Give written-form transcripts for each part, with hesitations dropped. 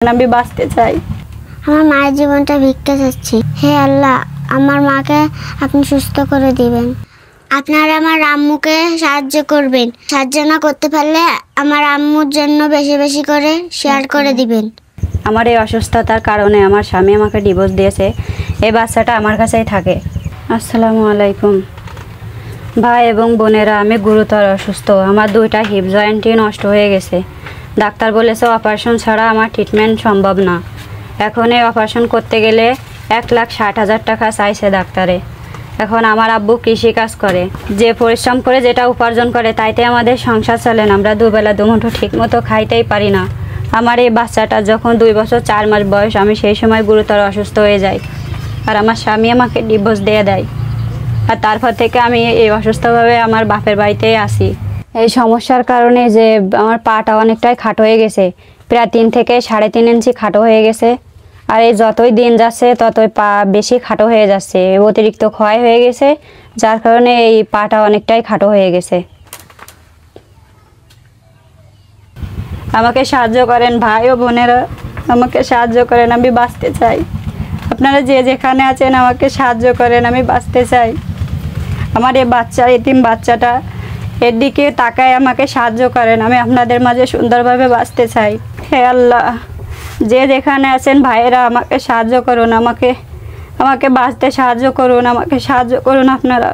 আমি বাঁচতে চাই। আমার মায়ের জীবনটা ভিক্ষা চাচ্ছি। হে আল্লাহ, আমার মাকে আপনি সুস্থ করে দিবেন। আপনারা আমার আম্মুকে সাহায্য করবেন। সাহায্য না করতে পারলে আমার আম্মুর জন্য বেশি বেশি করে শেয়ার করে দিবেন। আমার এই অসুস্থতার কারণে আমার স্বামী আমাকে ডিভোর্স দিয়েছে। এই বাচ্চাটা আমার কাছেই থাকে। আসসালামু আলাইকুম ভাই এবং বোনেরা, আমি গুরুতর অসুস্থ। আমার 2টা হিপ জয়েন্টই নষ্ট হয়ে গেছে। ডাক্তার বলেছে অপারেশন ছাড়া আমার ট্রিটমেন্ট সম্ভব না। এখন এই অপারেশন করতে গেলে 1,60,000 টাকা চাইছে ডাক্তারে। এখন আমার আব্বু কৃষিকাজ করে, যে পরিশ্রম করে যেটা উপার্জন করে তাইতে আমাদের সংসার চলে না। আমরা দুবেলা দুমুঠো ঠিক মতো খাইতেই পারি না। আমার এই বাচ্চাটা যখন 2 বছর 4 মাস বয়স, আমি সেই সময় গুরুতর অসুস্থ হয়ে যাই। আর আমার স্বামী আমাকে ডিভোর্স দিয়ে দেয়। আর তারপর থেকে আমি এই অসুস্থভাবে আমার বাপের বাড়িতেই আসি। এই সমস্যার কারণে যে আমার পাটা অনেকটাই খাটো হয়ে গেছে, প্রায় 3 থেকে 3.5 ইঞ্চি খাটো হয়ে গেছে। আর এই যতই দিন যাচ্ছে ততই পা বেশি খাটো হয়ে যাচ্ছে, অতিরিক্ত ক্ষয় হয়ে গেছে, যার কারণে এই পাটা অনেকটাই খাটো হয়ে গেছে। আমাকে সাহায্য করেন ভাই ও বোনেরা, আমাকে সাহায্য করেন। আমি বাঁচতে চাই। আপনারা যে যেখানে আছেন আমাকে সাহায্য করেন, আমি বাঁচতে চাই। আমার এই এতিম বাচ্চাটা এর দিকে তাকায় আমাকে সাহায্য করেন। আমি আপনাদের মাঝে সুন্দরভাবে বাঁচতে চাই। হে আল্লাহ, যে যেখানে আছেন ভাইয়েরা আমাকে সাহায্য করুন, আমাকে বাঁচতে সাহায্য করুন, আমাকে সাহায্য করুন আপনারা।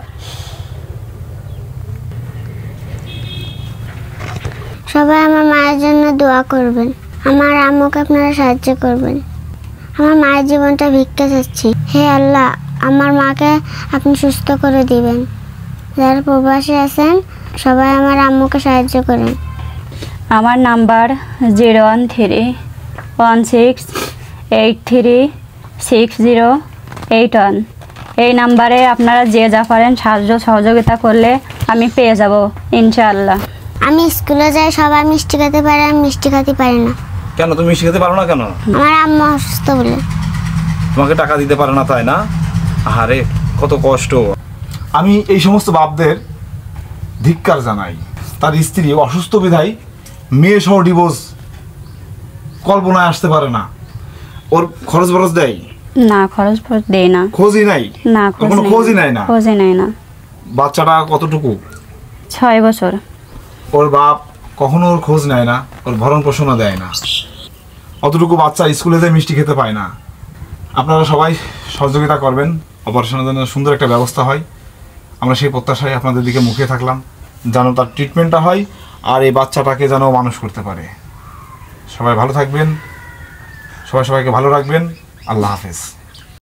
সবাই আমার মায়ের জন্য দোয়া করবেন। আমার আম্মুকে আপনারা সাহায্য করবেন। আমার মায়ের জীবনটা ভিক্ষা চাচ্ছি। হে আল্লাহ, আমার মাকে আপনি সুস্থ করে দিবেন। যারা প্রবাসী আছেন সবাই আমার আম্মুকে সাহায্য করেন। আমার নাম্বার 01316836081। এই নাম্বারে আপনারা যে যা পারেন সাহায্য সহযোগিতা করলে আমি পেয়ে যাব ইনশাআল্লাহ। আমি স্কুলে যাই, সবাই মিষ্টি খেতে পারে, আমি মিষ্টি খেতে পারি না। কেন তুমি মিষ্টি খেতে পারো না কেন? আমার আম্মু অসুস্থ বলে। তোমাকে টাকা দিতে পারে না তাই না? আরে কত কষ্ট। আমি এই সমস্ত বাপদের ধিক্কার জানাই। তার স্ত্রী অসুস্থ বিধায় মেয়ে সহ ডিভোর্স কল্পনায় আসতে পারে না। ওর খরচ বরচ দেয় না, খরচ দেয় না, খোঁজই নাই। না, কোনো খোঁজই নাই না। খোঁজই নাই না। বাচ্চাটা কতটুকু? 6 বছর। ওর বাপ কখনো ওর খোঁজ নেয় না, ওর ভরণ পোষণও দেয় না। অতটুকু বাচ্চা স্কুলে যায় মিষ্টি খেতে পায় না। আপনারা সবাই সহযোগিতা করবেন, অপারেশনের জন্য সুন্দর একটা ব্যবস্থা হয়। আমরা সেই প্রত্যাশায় আপনাদের দিকে মুখিয়ে থাকলাম, যেন তার ট্রিটমেন্টটা হয় আর এই বাচ্চাটাকে যেন মানুষ করতে পারে। সবাই ভালো থাকবেন, সবাইকে ভালো রাখবেন। আল্লাহ হাফেজ।